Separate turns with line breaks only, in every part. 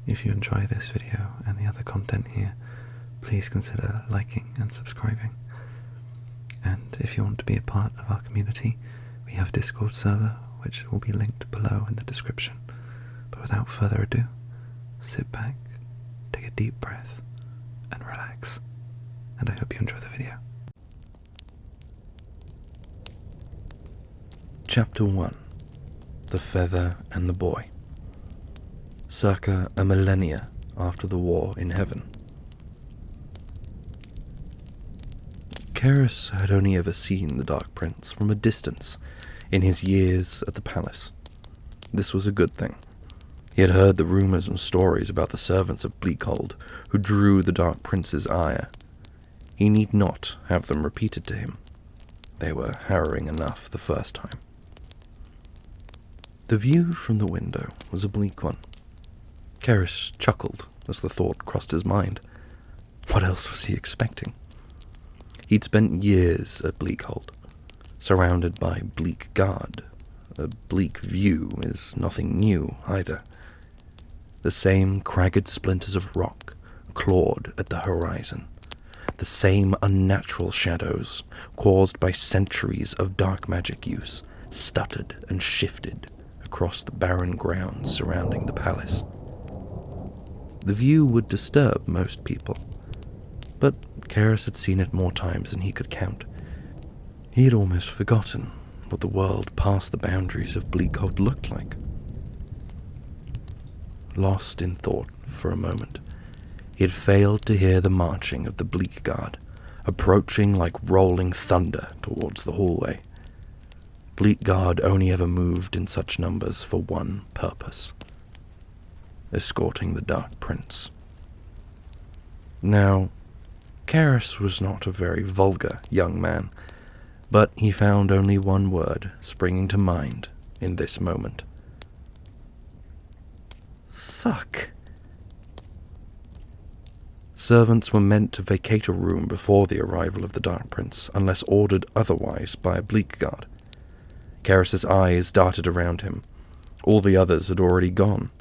if you enjoy this video and the other content here, please consider liking and subscribing. And if you want to be a part of our community, we have a Discord server, which will be linked below in the description. But without further ado, sit back, take a deep breath, and relax. And I hope you enjoy the video. Chapter 1. The Feather and the Boy. Circa a millennia after the war in heaven. Karis had only ever seen the Dark Prince from a distance in his years at the palace. This was a good thing. He had heard the rumors and stories about the servants of Bleakhold who drew the Dark Prince's ire. He need not have them repeated to him. They were harrowing enough the first time. The view from the window was a bleak one. Karis chuckled as the thought crossed his mind. What else was he expecting? He'd spent years at Bleakhold, surrounded by bleak guard. A bleak view is nothing new either. The same cragged splinters of rock clawed at the horizon. The same unnatural shadows, caused by centuries of dark magic use, stuttered and shifted across the barren grounds surrounding the palace. The view would disturb most people, but Karis had seen it more times than he could count. He had almost forgotten what the world past the boundaries of Bleakhold looked like. Lost in thought for a moment, he had failed to hear the marching of the Bleak Guard, approaching like rolling thunder towards the hallway. Bleak Guard only ever moved in such numbers for one purpose: escorting the Dark Prince. Now, Karis was not a very vulgar young man, but he found only one word springing to mind in this moment. Fuck. Servants were meant to vacate a room before the arrival of the Dark Prince, unless ordered otherwise by a Bleak Guard. Karis's eyes darted around him. All the others had already gone,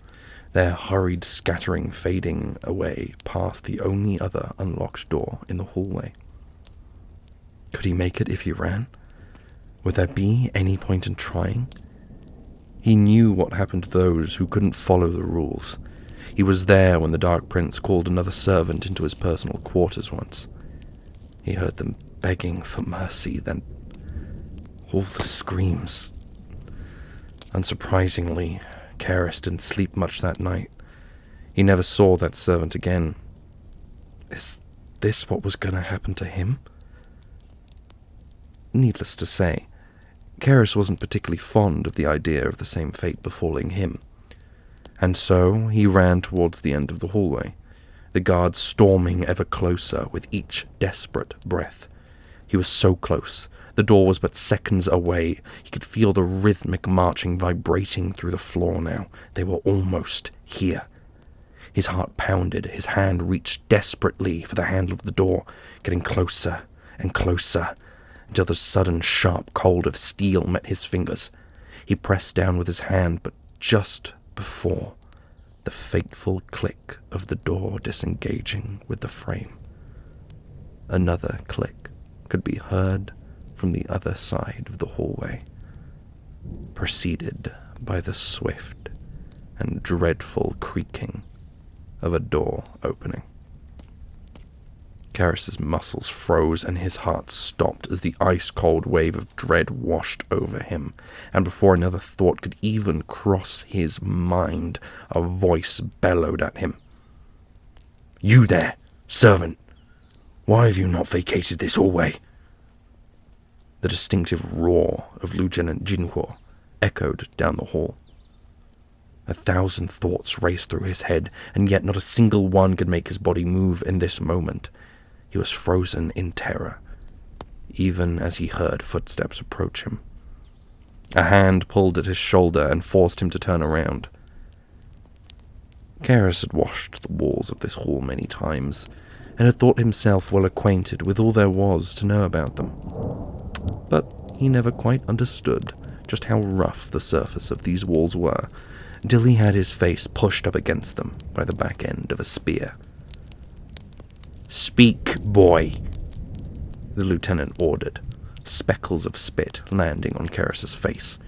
their hurried scattering fading away past the only other unlocked door in the hallway. Could he make it if he ran? Would there be any point in trying? He knew what happened to those who couldn't follow the rules. He was there when the Dark Prince called another servant into his personal quarters once. He heard them begging for mercy, then all the screams. Unsurprisingly, Karis didn't sleep much that night. He never saw that servant again. Is this what was going to happen to him? Needless to say, Karis wasn't particularly fond of the idea of the same fate befalling him, and so he ran towards the end of the hallway, the guards storming ever closer with each desperate breath. He was so close. The door was but seconds away. He could feel the rhythmic marching vibrating through the floor now. They were almost here. His heart pounded. His hand reached desperately for the handle of the door, getting closer and closer, until the sudden sharp cold of steel met his fingers. He pressed down with his hand, but just before the fateful click of the door disengaging with the frame, another click could be heard from the other side of the hallway, preceded by the swift and dreadful creaking of a door opening. Karis's muscles froze and his heart stopped as the ice-cold wave of dread washed over him, and before another thought could even cross his mind, a voice bellowed at him. "You there, servant! Why have you not vacated this hallway?" The distinctive roar of Lieutenant Jinhua echoed down the hall. 1,000 thoughts raced through his head, and yet not a single one could make his body move in this moment. He was frozen in terror, even as he heard footsteps approach him. A hand pulled at his shoulder and forced him to turn around. Karis had washed the walls of this hall many times, and had thought himself well acquainted with all there was to know about them. But he never quite understood just how rough the surface of these walls were, Dilly had his face pushed up against them by the back end of a spear. "Speak, boy," the lieutenant ordered, speckles of spit landing on Karis's face.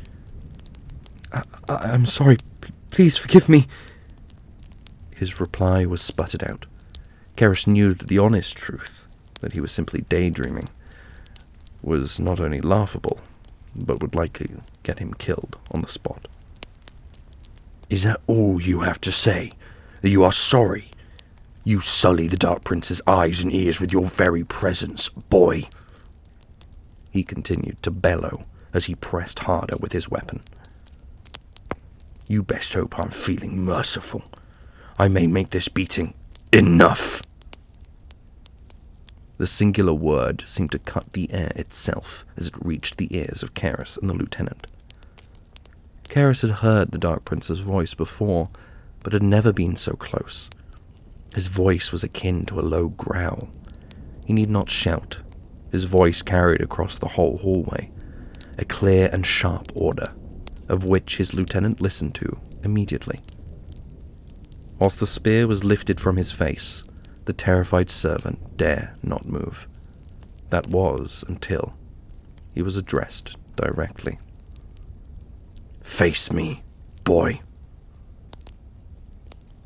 I'm sorry. Please forgive me." His reply was sputtered out. Karis knew that the honest truth, that he was simply daydreaming, was not only laughable, but would likely get him killed on the spot. "Is that all you have to say? That you are sorry? You sully the Dark Prince's eyes and ears with your very presence, boy," he continued to bellow as he pressed harder with his weapon. "You best hope I'm feeling merciful. I may make this beating enough." The singular word seemed to cut the air itself as it reached the ears of Karis and the lieutenant. Karis had heard the Dark Prince's voice before, but had never been so close. His voice was akin to a low growl. He need not shout. His voice carried across the whole hallway, a clear and sharp order, of which his lieutenant listened to immediately. Whilst the spear was lifted from his face, the terrified servant dare not move. That was until he was addressed directly. "Face me, boy."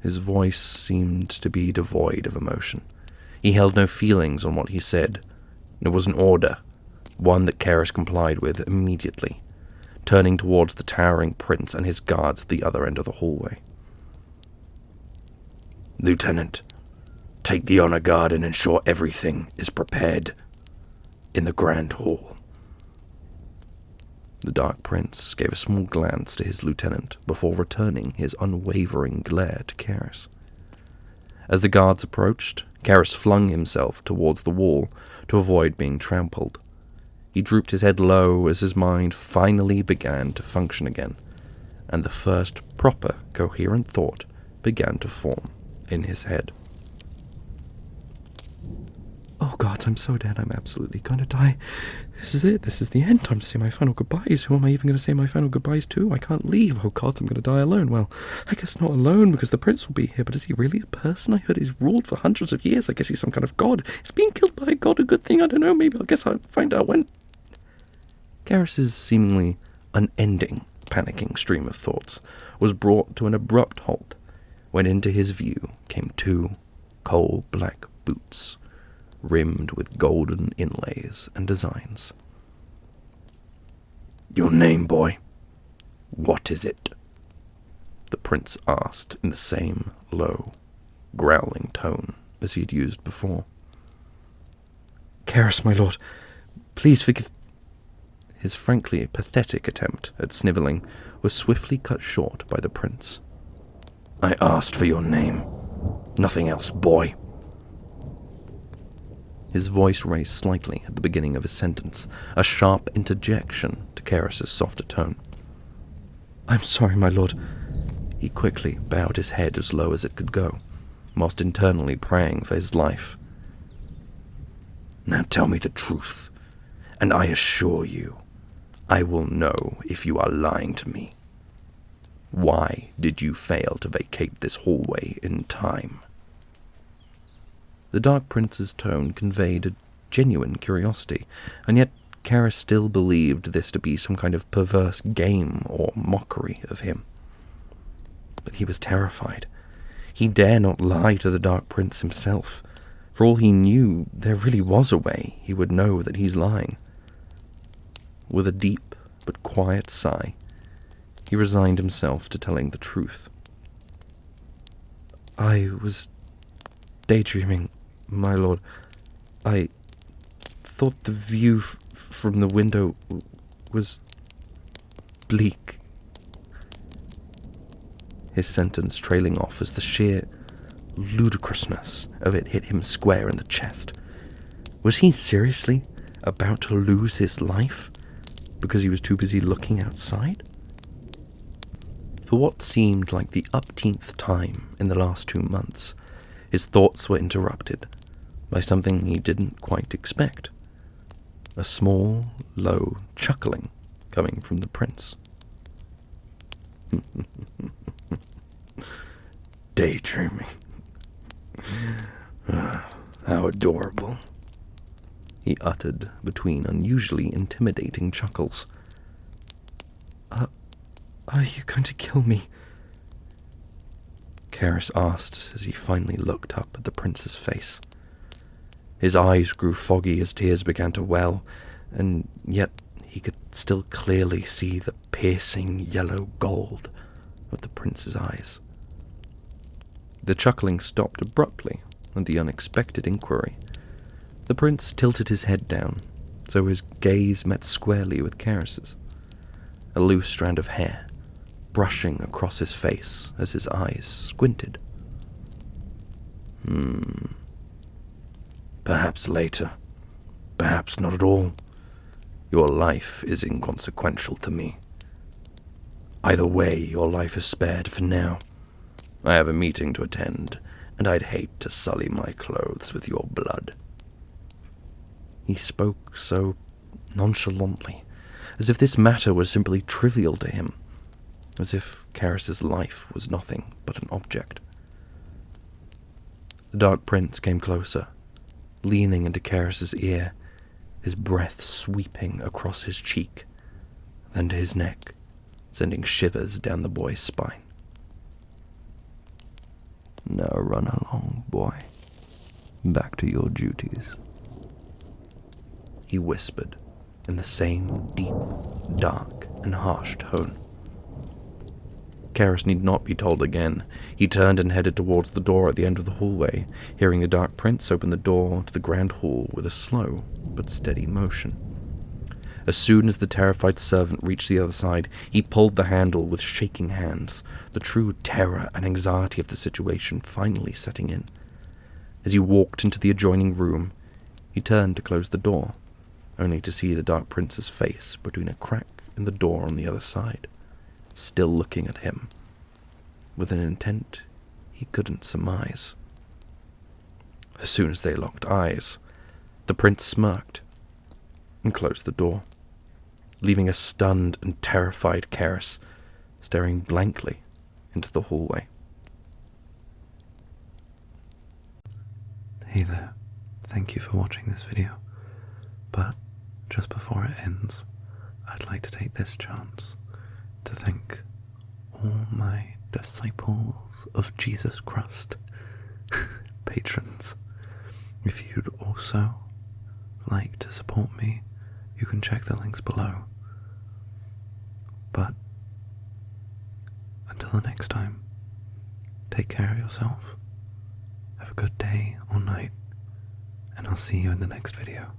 His voice seemed to be devoid of emotion. He held no feelings on what he said. It was an order, one that Karis complied with immediately, turning towards the towering prince and his guards at the other end of the hallway. "Lieutenant, take the honor guard and ensure everything is prepared in the Grand Hall." The Dark Prince gave a small glance to his lieutenant before returning his unwavering glare to Karis. As the guards approached, Karis flung himself towards the wall to avoid being trampled. He drooped his head low as his mind finally began to function again, and the first proper coherent thought began to form in his head. "Oh God, I'm so dead. I'm absolutely going to die. This is it. This is the end. Time to say my final goodbyes. Who am I even going to say my final goodbyes to? I can't leave. Oh God, I'm going to die alone. Well, I guess not alone, because the prince will be here. But is he really a person? I heard he's ruled for hundreds of years. I guess he's some kind of god. Is being killed by a god a good thing? I don't know. Maybe I guess I'll find out when." Karis's seemingly unending, panicking stream of thoughts was brought to an abrupt halt when into his view came two coal-black boots, rimmed with golden inlays and designs. "Your name, boy? What is it?" the prince asked in the same low, growling tone as he had used before. "Karis, my lord, please forgive—" His frankly pathetic attempt at snivelling was swiftly cut short by the prince. "I asked for your name. Nothing else, boy." His voice raised slightly at the beginning of his sentence, a sharp interjection to Karis's softer tone. "I'm sorry, my lord." He quickly bowed his head as low as it could go, whilst internally praying for his life. "Now tell me the truth, and I assure you, I will know if you are lying to me. Why did you fail to vacate this hallway in time?" The Dark Prince's tone conveyed a genuine curiosity, and yet Karis still believed this to be some kind of perverse game or mockery of him. But he was terrified. He dare not lie to the Dark Prince himself. For all he knew, there really was a way he would know that he's lying. With a deep but quiet sigh, he resigned himself to telling the truth. "I was daydreaming, my lord. I thought the view from the window was bleak." His sentence trailing off as the sheer ludicrousness of it hit him square in the chest. Was he seriously about to lose his life because he was too busy looking outside? For what seemed like the upteenth time in the last 2 months, his thoughts were interrupted by something he didn't quite expect. A small, low chuckling coming from the prince. daydreaming. How adorable, he uttered between unusually intimidating chuckles. Are you going to kill me? Karis asked as he finally looked up at the prince's face. His eyes grew foggy as tears began to well, and yet he could still clearly see the piercing yellow gold of the prince's eyes. The chuckling stopped abruptly at the unexpected inquiry. The prince tilted his head down, so his gaze met squarely with Karis's. A loose strand of hair brushing across his face as his eyes squinted. Perhaps later. Perhaps not at all. Your life is inconsequential to me. Either way, your life is spared for now. I have a meeting to attend, and I'd hate to sully my clothes with your blood. He spoke so nonchalantly, as if this matter was simply trivial to him, as if Karis's life was nothing but an object. The Dark Prince came closer, leaning into Karis's ear, his breath sweeping across his cheek, then to his neck, sending shivers down the boy's spine. Now run along, boy. Back to your duties, he whispered in the same deep, dark, and harsh tone. Karis need not be told again. He turned and headed towards the door at the end of the hallway, hearing the Dark Prince open the door to the grand hall with a slow but steady motion. As soon as the terrified servant reached the other side, he pulled the handle with shaking hands, the true terror and anxiety of the situation finally setting in. As he walked into the adjoining room, he turned to close the door, only to see the Dark Prince's face between a crack in the door on the other side, still looking at him, with an intent he couldn't surmise. As soon as they locked eyes, the prince smirked and closed the door, leaving a stunned and terrified Karis staring blankly into the hallway.
Hey there, thank you for watching this video, but just before it ends, I'd like to take this chance to thank all my disciples of Jesus Christ patrons. If you'd also like to support me, you can check the links below. But until the next time, take care of yourself, have a good day or night, and I'll see you in the next video.